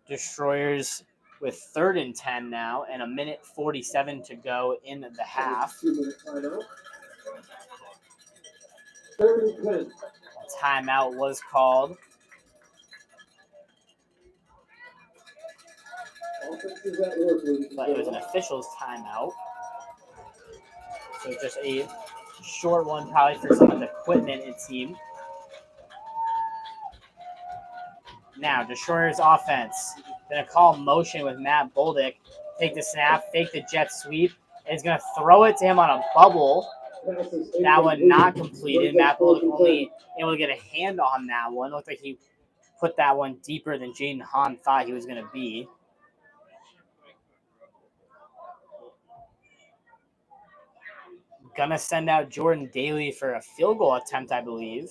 Destroyers with 3rd and 10 now and 1:47 to go in the half. 2-minute timeout. 3rd and 10. A timeout was called. Offense is at work, ladies and But it was an gentlemen. official's timeout. So just a short one probably for some of the equipment, it seemed. Now, Destroyers offense. Going to call motion with Matt Boldick. Take the snap, fake the jet sweep. And he's going to throw it to him on a bubble. That one not completed. Matt Boldick only able to get a hand on that one. Looked like he put that one deeper than Jaden Hahn thought he was going to be. Gonna send out Jordan Daly for a field goal attempt, I believe.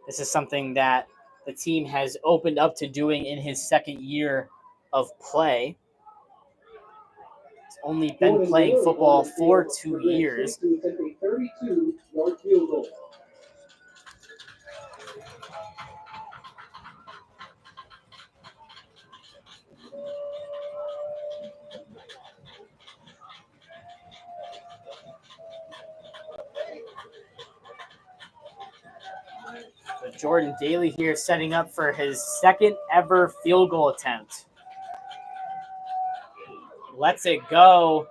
This is something that the team has opened up to doing in his 2nd year of play. He's only been playing football for 2 years. To attempt a 32-yard field goal. So Jordan Daly here setting up for his 2nd ever field goal attempt. Lets it go.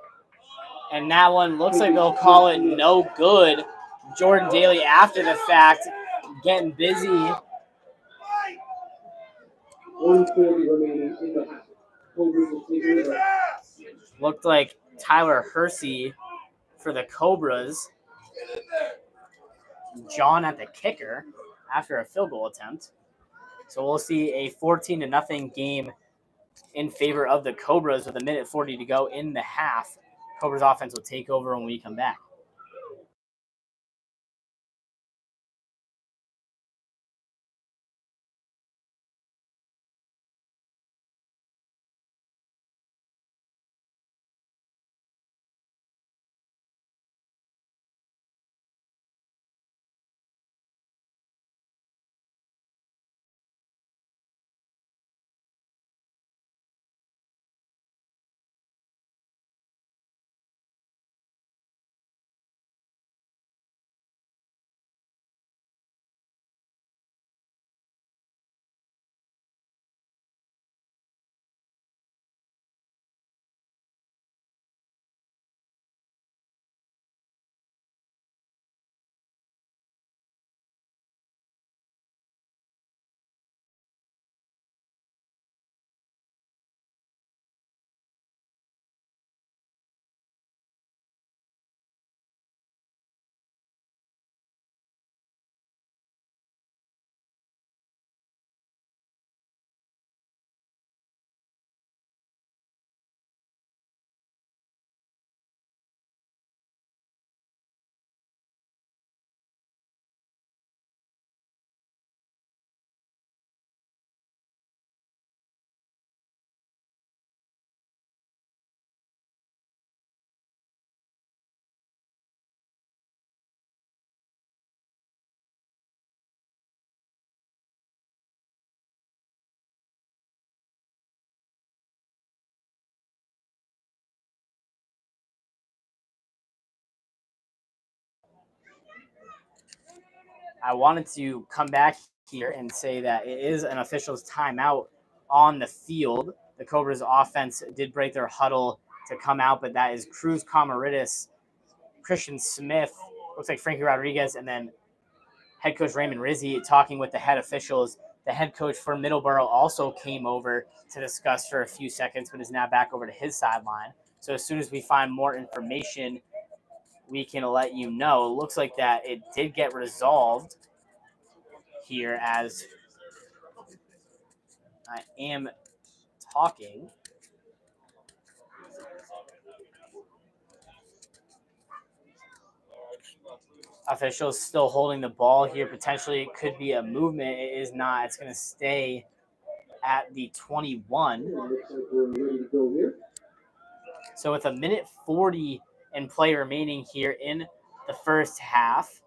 And that one looks like they'll call it no good. Jordan Daly, after the fact, getting busy. 1:40 remaining in the half. Cobras will take over. Looked like Tyler Hersey for the Cobras. John at the kicker after a field goal attempt. So we'll see a 14-0 game in favor of the Cobras with 1:40 to go in the half. Cobras offense will take over when we come back. I wanted to come back here and say that it is an official's timeout on the field. The Cobras offense did break their huddle to come out, but that is Cruz Comaritis, Christian Smith, looks like Frankie Rodriguez, and then head coach Raymond Rizzi talking with the head officials. The head coach for Middleboro also came over to discuss for a few seconds, but is now back over to his sideline. So as soon as we find more information, we can let you know. It looks like that it did get resolved here as I am talking. Officials still holding the ball here. Potentially it could be a movement. It is not. It's going to stay at the 21. So with a minute 40 in play remaining here in the first half,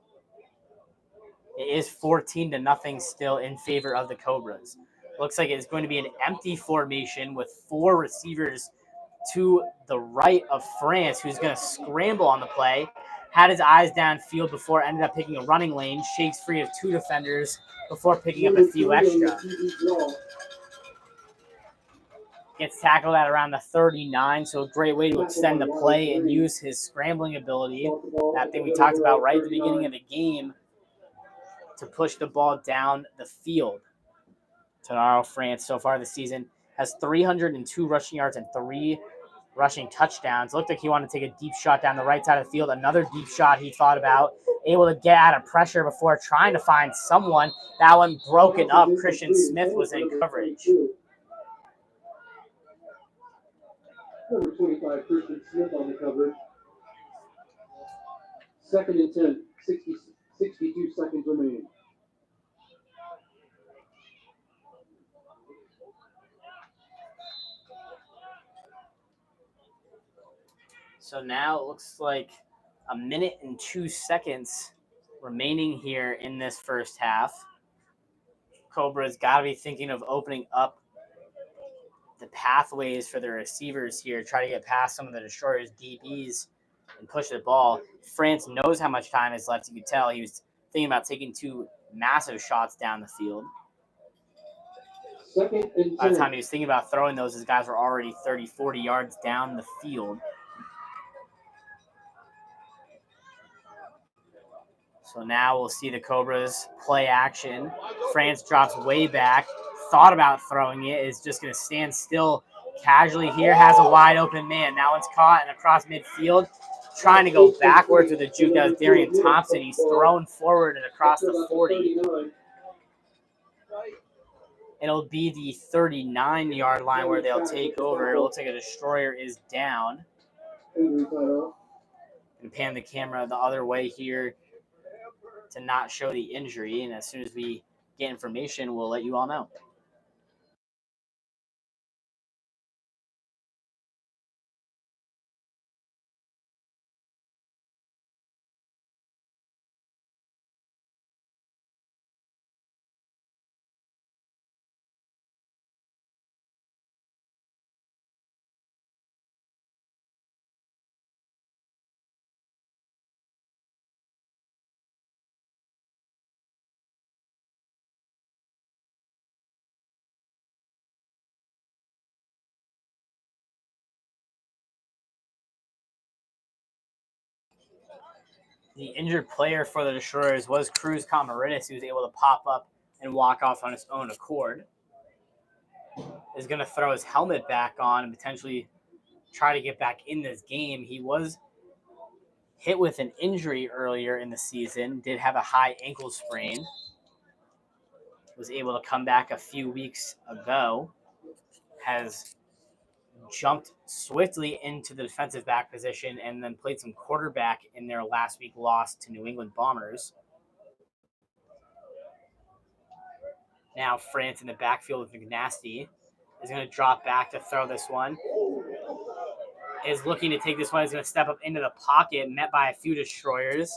it is 14-0 still in favor of the Cobras. Looks like it's going to be an empty formation with 4 receivers to the right of France, who's going to scramble on the play. Had his eyes downfield before ended up picking a running lane, shakes free of 2 defenders before picking up a few extra. Gets tackled at around the 39, so a great way to extend the play and use his scrambling ability, that thing we talked about right at the beginning of the game, to push the ball down the field. Tenaro France so far this season has 302 rushing yards and 3 rushing touchdowns. Looked like he wanted to take a deep shot down the right side of the field. Another deep shot he thought about. Able to get out of pressure before trying to find someone. That one broken up. Christian Smith was in coverage. Number 25, Christian Smith on the coverage. 2nd and 10, 62 seconds remaining. So now it looks like a minute and 2 seconds remaining here in this first half. Cobra's got to be thinking of opening up the pathways for the receivers here, try to get past some of the Destroyers' DBs and push the ball. France knows how much time is left. You could tell he was thinking about taking 2 massive shots down the field. By the time he was thinking about throwing those, his guys were already 30, 40 yards down the field. So now we'll see the Cobras play action. France drops way back. Thought about throwing it. Is just going to stand still casually here. Has a wide open man. Now it's caught and across midfield. Trying to go backwards with a juke. That was Darian Thompson. He's thrown forward and across the 40. It'll be the 39-yard line where they'll take over. It looks like a Destroyer is down. And pan the camera the other way here to not show the injury. And as soon as we get information, we'll let you all know. The injured player for the Destroyers was Cruz Comaritis, who was able to pop up and walk off on his own accord. Is going to throw his helmet back on and potentially try to get back in this game. He was hit with an injury earlier in the season, did have a high ankle sprain, was able to come back a few weeks ago, has jumped swiftly into the defensive back position and then played some quarterback in their last week loss to New England Bombers. Now France in the backfield with McNasty is going to drop back to throw this one. Is looking to take this one. Is going to step up into the pocket, met by a few Destroyers.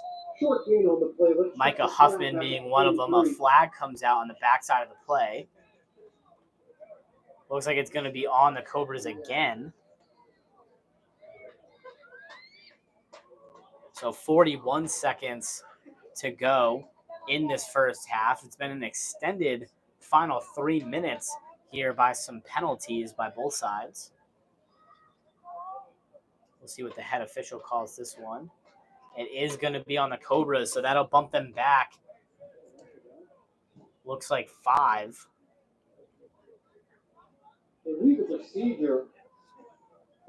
Micah Huffman being one of them. A flag comes out on the backside of the play. Looks like it's going to be on the Cobras again. So 41 seconds to go in this first half. It's been an extended final 3 minutes here by some penalties by both sides. We'll see what the head official calls this one. It is going to be on the Cobras, so that'll bump them back. Looks like 5. Illegal procedure.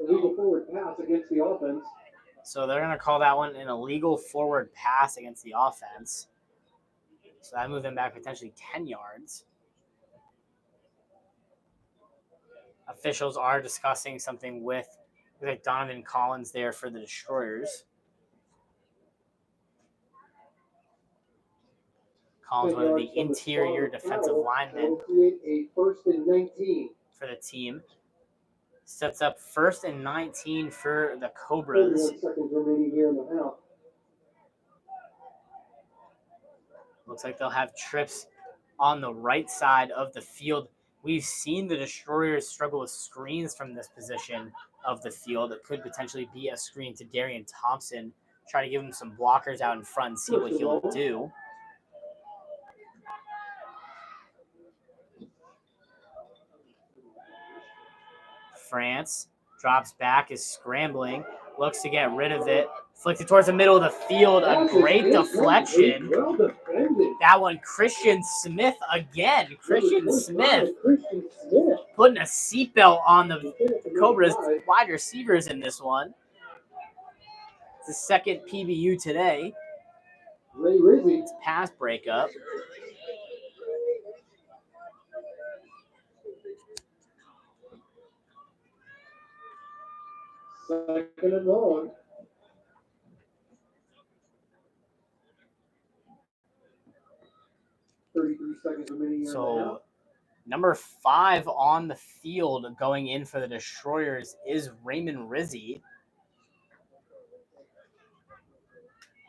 Illegal forward pass against the offense. So they're going to call that one an illegal forward pass against the offense. So that moved them back potentially 10 yards. Officials are discussing something with Donovan Collins there for the Destroyers. Collins, one of the interior defensive linemen for the team. Sets up 1st and 19 for the Cobras. Looks like they'll have trips on the right side of the field. We've seen the Destroyers struggle with screens from this position of the field. It could potentially be a screen to Darian Thompson. Try to give him some blockers out in front and see what he'll do. France drops back, is scrambling, looks to get rid of it. Flicked it towards the middle of the field. A great deflection. That one, Christian Smith again. Christian Smith putting a seatbelt on the Cobras wide receivers in this one. It's the second PBU today. It's pass breakup. Second and long. So number 5 on the field going in for the Destroyers is Raymond Rizzi,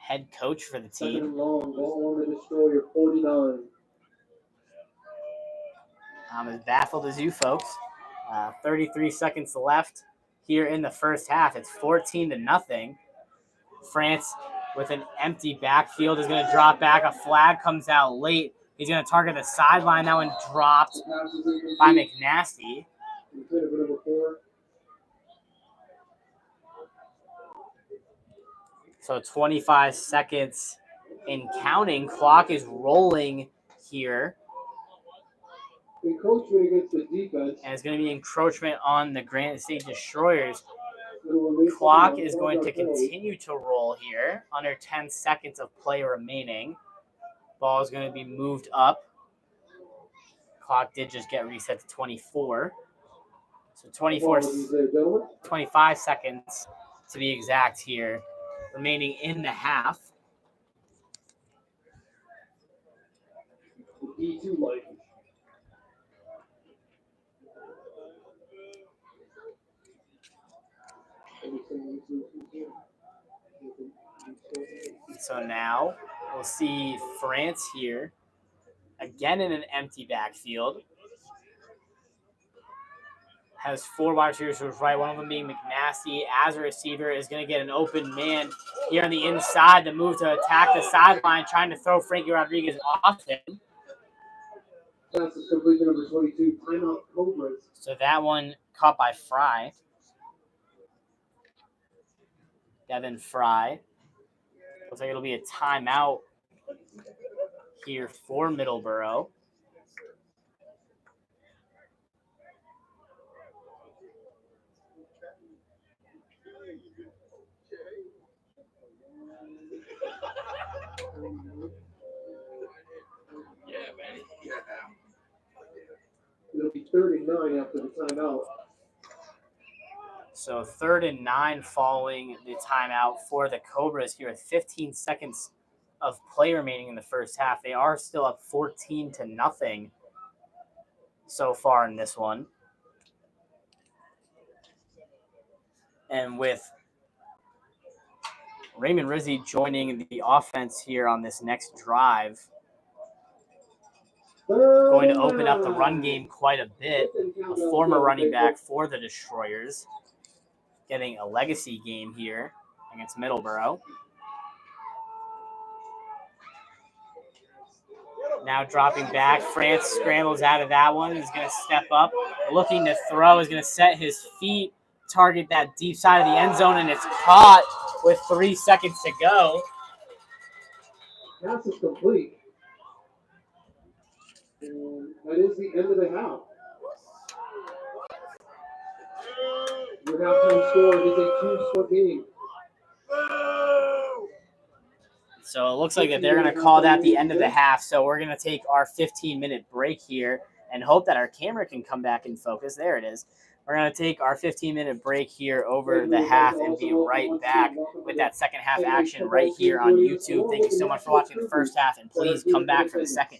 head coach for the team. Second and long, ball on the Destroyer, 49. I'm as baffled as you folks. 33 seconds left here in the first half. It's 14-0. France with an empty backfield is going to drop back. A flag comes out late. He's going to target the sideline. That one dropped by McNasty. So 25 seconds in counting. Clock is rolling here. Encroachment against the defense. And it's going to be encroachment on the Granite State Destroyers. Clock is going to continue to roll here. Under 10 seconds of play remaining. Ball is going to be moved up. Clock did just get reset to 24. So 25 seconds to be exact here, remaining in the half. D2 light. So now we'll see France here again in an empty backfield. Has 4 wide receivers to his right, one of them being McNasty. As a receiver, is going to get an open man here on the inside to move to attack the sideline, trying to throw Frankie Rodriguez off him. Pass is complete to number 22, timeout Cobras. So that one caught by Fry. Devin Fry. Looks like it'll be a timeout here for Middleboro. It'll be 39 after the timeout. So 3rd and 9 following the timeout for the Cobras here with 15 seconds of play remaining in the first half. They are still up 14-0 so far in this one. And with Raymond Rizzi joining the offense here on this next drive, going to open up the run game quite a bit. A former running back for the Destroyers, getting a legacy game here against Middleboro. Now dropping back. France scrambles out of that one. He's going to step up. Looking to throw. He's going to set his feet, target that deep side of the end zone, and it's caught with 3 seconds to go. Pass is complete. And that is the end of the half. Your halftime score is a 2-score game. So it looks like that they're going to call that the end of the half. So we're going to take our 15-minute break here and hope that our camera can come back in focus. There it is. We're going to take our 15-minute break here over the half and be right back with that second half action right here on YouTube. Thank you so much for watching the first half, and please come back for the second.